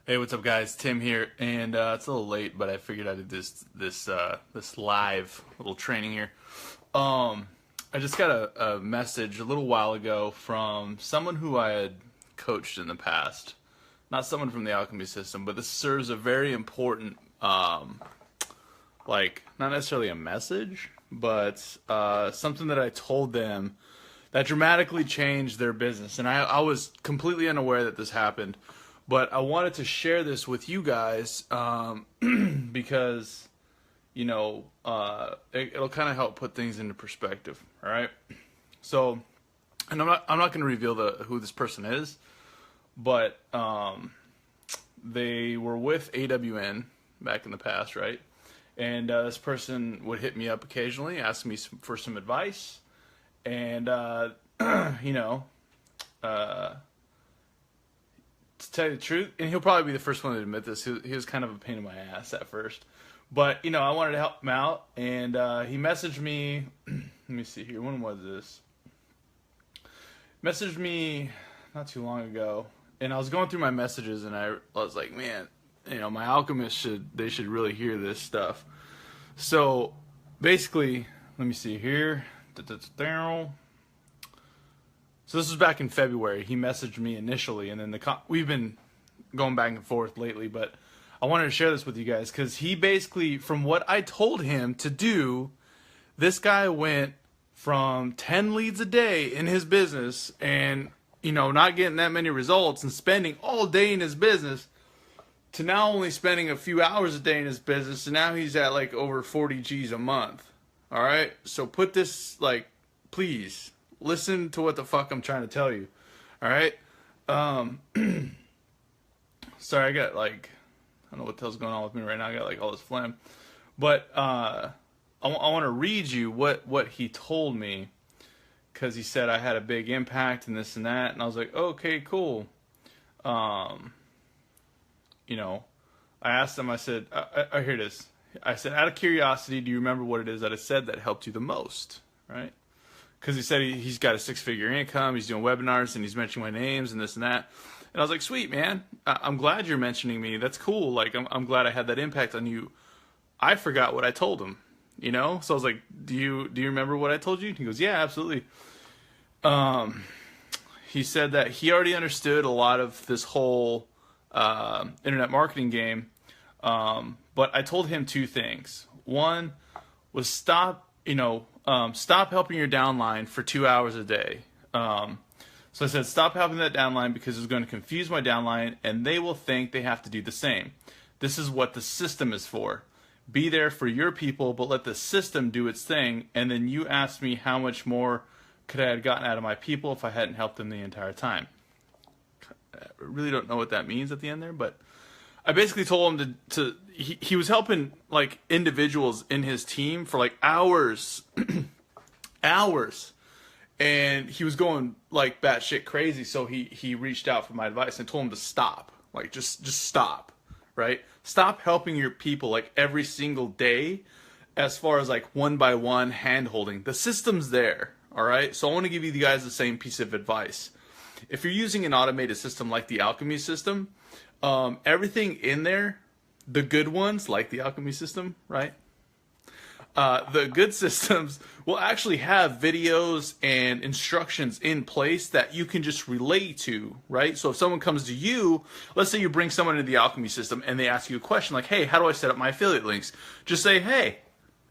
Hey, what's up, guys? Tim here, and it's a little late, but I figured I'd do this live little training here. I just got a message a little while ago from someone who I had coached in the past, not someone from the alchemy system, but this serves a very important, like not necessarily a message, but something that I told them that dramatically changed their business, and I was completely unaware that this happened. But I wanted to share this with you guys because, it'll kind of help put things into perspective. All right. So, and I'm not going to reveal who this person is, but they were with AWN back in the past, right? And this person would hit me up occasionally, ask me for some advice, and to tell you the truth, and he'll probably be the first one to admit this, he was kind of a pain in my ass at first. But, I wanted to help him out, and he messaged me, let me see here, when was this? Messaged me not too long ago, and I was going through my messages, and I was like, man, my alchemists should really hear this stuff. So, basically, let me see here, so this was back in February. He messaged me initially, and then we've been going back and forth lately, but I wanted to share this with you guys because he basically, from what I told him to do, this guy went from 10 leads a day in his business and, not getting that many results and spending all day in his business to now only spending a few hours a day in his business, and now he's at like over 40 G's a month. All right? So put this, please listen to what the fuck I'm trying to tell you. All right. Sorry, I got I don't know what the hell's going on with me right now. I got all this phlegm, but I want to read you what he told me, because he said I had a big impact and this and that, and I was like, okay, cool. I asked him. I said, I hear this. I said, out of curiosity, do you remember what it is that I said that helped you the most? Right? Because he said he's got a 6-figure income, he's doing webinars, and he's mentioning my names and this and that. And I was like, sweet, man. I'm glad you're mentioning me. That's cool. I'm glad I had that impact on you. I forgot what I told him, So I was like, do you remember what I told you? He goes, yeah, absolutely. He said that he already understood a lot of this whole internet marketing game. But I told him two things. One was stop helping your downline for 2 hours a day. So I said, stop helping that downline because it's going to confuse my downline and they will think they have to do the same. This is what the system is for. Be there for your people, but let the system do its thing. And then you asked me how much more could I have gotten out of my people if I hadn't helped them the entire time. I really don't know what that means at the end there, but I basically told him he was helping individuals in his team for hours, hours, and he was going batshit crazy. So he reached out for my advice and told him to stop, just stop, right? Stop helping your people every single day, as far as one by one hand holding. The system's there, all right. So I want to give you guys the same piece of advice. If you're using an automated system like the alchemy system, everything in there, the good ones, like the alchemy system, right? The good systems will actually have videos and instructions in place that you can just relate to, right? So if someone comes to you, let's say you bring someone into the alchemy system and they ask you a question like, hey, how do I set up my affiliate links? Just say, hey,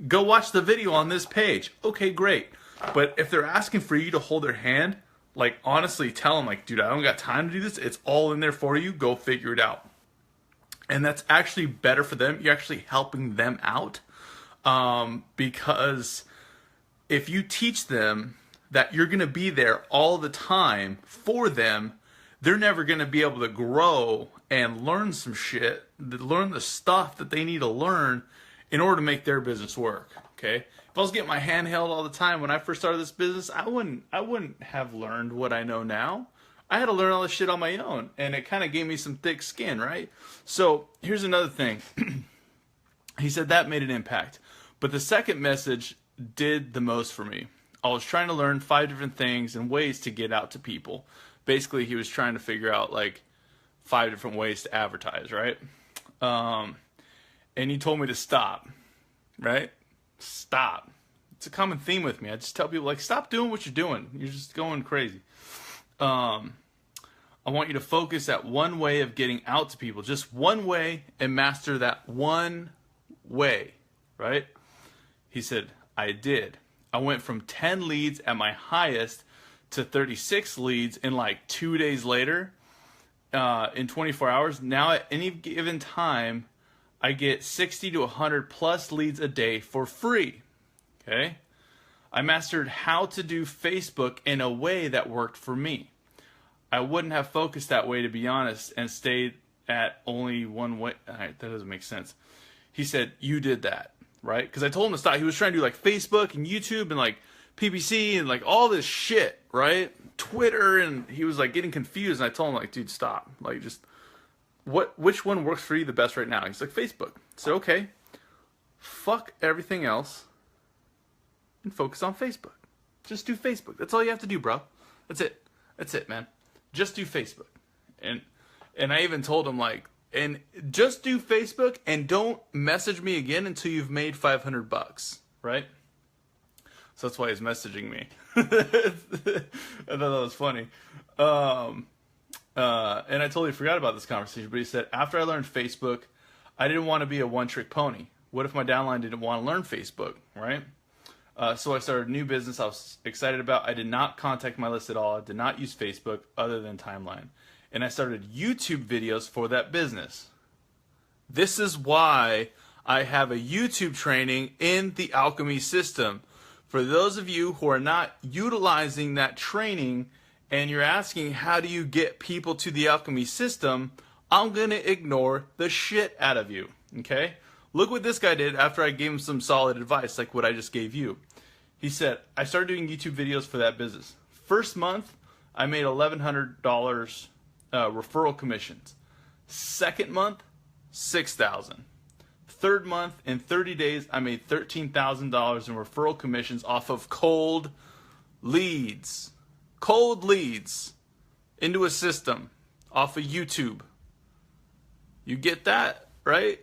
go watch the video on this page. Okay, great. But if they're asking for you to hold their hand, honestly, tell them, dude, I don't got time to do this. It's all in there for you. Go figure it out. And that's actually better for them. You're actually helping them out. Because if you teach them that you're going to be there all the time for them, they're never going to be able to grow and learn some shit, learn the stuff that they need to learn in order to make their business work. Okay. If I was getting my hand held all the time when I first started this business, I wouldn't have learned what I know now. I had to learn all this shit on my own, and it kind of gave me some thick skin, right? So here's another thing. He said that made an impact. But the second message did the most for me. I was trying to learn 5 different things and ways to get out to people. Basically, he was trying to figure out 5 different ways to advertise, right? And he told me to stop, right? Stop. It's a common theme with me. I just tell people, like, stop doing what you're doing. You're just going crazy. I want you to focus at one way of getting out to people, just one way, and master that one way, right? He said, I did. I went from 10 leads at my highest to 36 leads in like 2 days later, in 24 hours. Now at any given time, I get 60 to 100 plus leads a day for free. Okay? I mastered how to do Facebook in a way that worked for me. I wouldn't have focused that way, to be honest, and stayed at only one way. All right, that doesn't make sense. He said, you did that, right? Because I told him to stop. He was trying to do like Facebook and YouTube and like PPC and like all this shit, right? Twitter, and he was like getting confused. And I told him, like, dude, stop. Like, just, which one works for you the best right now? He's like, Facebook. I said, okay, fuck everything else and focus on Facebook. Just do Facebook. That's all you have to do, bro. That's it. That's it, man. Just do Facebook. And I even told him, like, and just do Facebook and don't message me again until you've made $500, right? So that's why he's messaging me. I thought that was funny. And I totally forgot about this conversation, but he said, after I learned Facebook, I didn't want to be a one-trick pony. What if my downline didn't want to learn Facebook, right? So I started a new business I was excited about. I did not contact my list at all. I did not use Facebook other than Timeline. And I started YouTube videos for that business. This is why I have a YouTube training in the Alchemy system. For those of you who are not utilizing that training and you're asking, how do you get people to the Alchemy system? I'm going to ignore the shit out of you, okay? Look what this guy did after I gave him some solid advice, like what I just gave you. He said, I started doing YouTube videos for that business. First month, I made $1,100 referral commissions. Second month, $6,000. Third month, in 30 days, I made $13,000 in referral commissions off of cold leads. Cold leads into a system off of YouTube. You get that, right?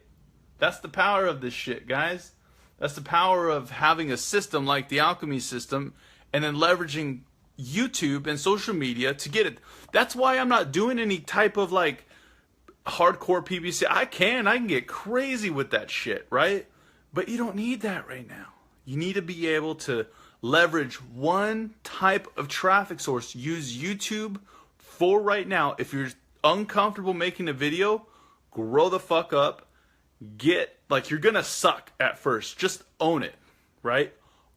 That's the power of this shit, guys. That's the power of having a system like the Alchemy system and then leveraging YouTube and social media to get it. That's why I'm not doing any type of like hardcore PPC. I can get crazy with that shit, right? But you don't need that right now. You need to be able to leverage one type of traffic source. Use YouTube for right now. If you're uncomfortable making a video, grow the fuck up. You're gonna suck at first. Just own it, right?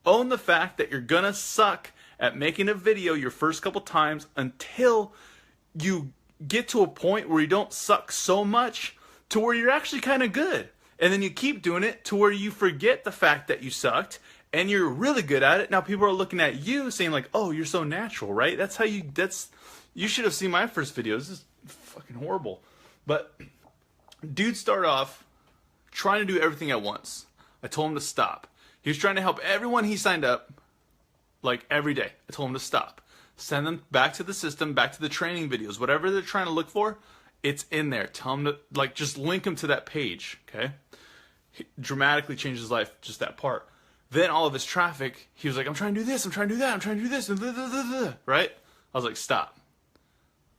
Own the fact that you're gonna suck at making a video your first couple times until you get to a point where you don't suck so much to where you're actually kind of good. And then you keep doing it to where you forget the fact that you sucked and you're really good at it. Now people are looking at you saying like, oh, you're so natural, right? You should have seen my first video. This is fucking horrible. But dude started off trying to do everything at once. I told him to stop. He was trying to help everyone he signed up like every day. I told him to stop. Send them back to the system, back to the training videos. Whatever they're trying to look for, it's in there. Tell them to, just link them to that page, okay? He dramatically changed his life, just that part. Then all of his traffic, he was like, I'm trying to do this, I'm trying to do that, I'm trying to do this, right? I was like, stop.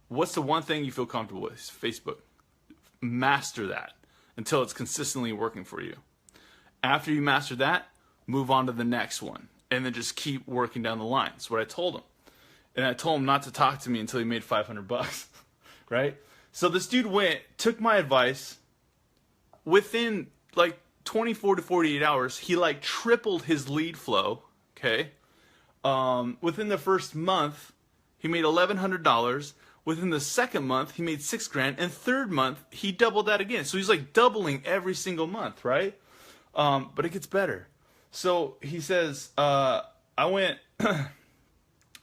What's the one thing you feel comfortable with? It's Facebook. Master that until it's consistently working for you. After you master that, move on to the next one. And then just keep working down the line. That's what I told him. And I told him not to talk to me until he made $500, right? So this dude took my advice. Within like 24 to 48 hours, he like tripled his lead flow, okay? Within the first month, he made $1,100. Within the second month, he made $6,000. And third month, he doubled that again. So he's like doubling every single month, right? But it gets better. So he says, I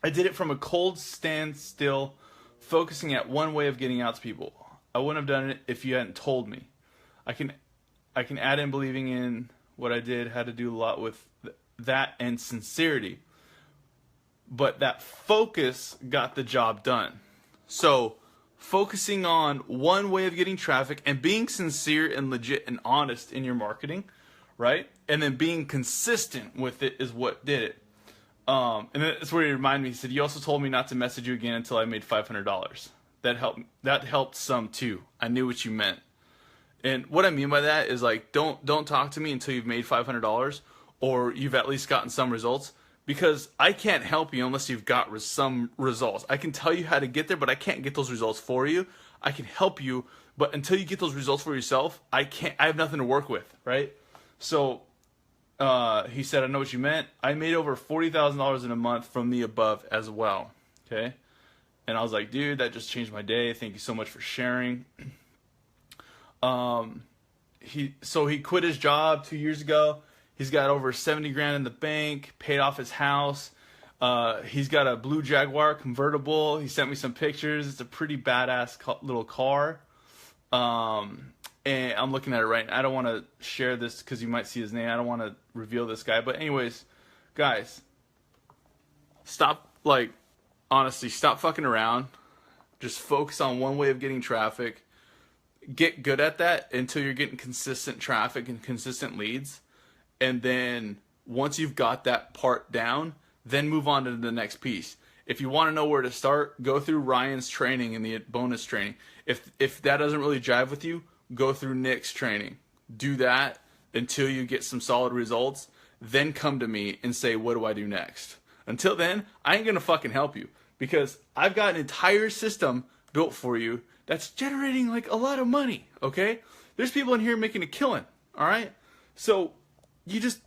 did it from a cold standstill, focusing at one way of getting out to people. I wouldn't have done it if you hadn't told me. I can add in believing in what I did, had to do a lot with that and sincerity. But that focus got the job done. So focusing on one way of getting traffic and being sincere and legit and honest in your marketing, right? And then being consistent with it is what did it. And that's where he reminded me. He said, "You also told me not to message you again until I made $500. That helped. That helped some too. I knew what you meant." And what I mean by that is like, don't talk to me until you've made $500 or you've at least gotten some results, because I can't help you unless you've got some results. I can tell you how to get there, but I can't get those results for you. I can help you, but until you get those results for yourself, I have nothing to work with, right? So he said, "I know what you meant. I made over $40,000 in a month from the above as well." Okay. And I was like, "Dude, that just changed my day. Thank you so much for sharing." He quit his job 2 years ago. He's got over 70 grand in the bank, paid off his house. He's got a blue Jaguar convertible. He sent me some pictures. It's a pretty badass little car. And I'm looking at it right now. I don't want to share this because you might see his name. I don't want to reveal this guy. But anyways, guys, honestly, stop fucking around. Just focus on one way of getting traffic. Get good at that until you're getting consistent traffic and consistent leads. And then once you've got that part down, then move on to the next piece. If you want to know where to start, go through Ryan's training and the bonus training. If that doesn't really jive with you, go through Nick's training. Do that until you get some solid results. Then come to me and say, what do I do next? Until then, I ain't going to fucking help you, because I've got an entire system built for you that's generating like a lot of money, okay? There's people in here making a killing, all right? So you just,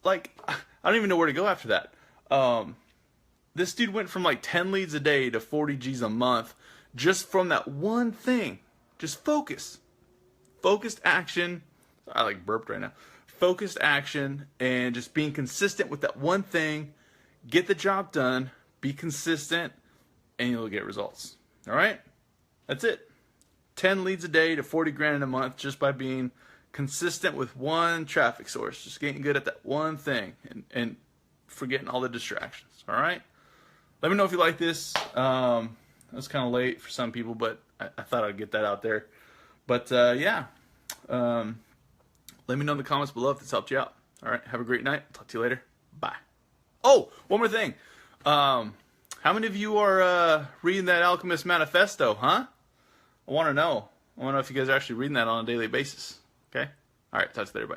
like, I don't even know where to go after that. This dude went from like 10 leads a day to 40 G's a month just from that one thing. Just focus. Focused action. I like burped right now. Focused action and just being consistent with that one thing. Get the job done. Be consistent and you'll get results. All right? That's it. 10 leads a day to 40 grand in a month just by being consistent with one traffic source. Just getting good at that one thing and forgetting all the distractions. All right? Let me know if you like this. It's kind of late for some people, but I thought I'd get that out there. But yeah. Let me know in the comments below if this helped you out. All right? Have a great night. Talk to you later. Bye. Oh, one more thing. How many of you are reading that Alchemist Manifesto, huh? I want to know. I want to know if you guys are actually reading that on a daily basis. Okay? All right. Talk to you later. Bye.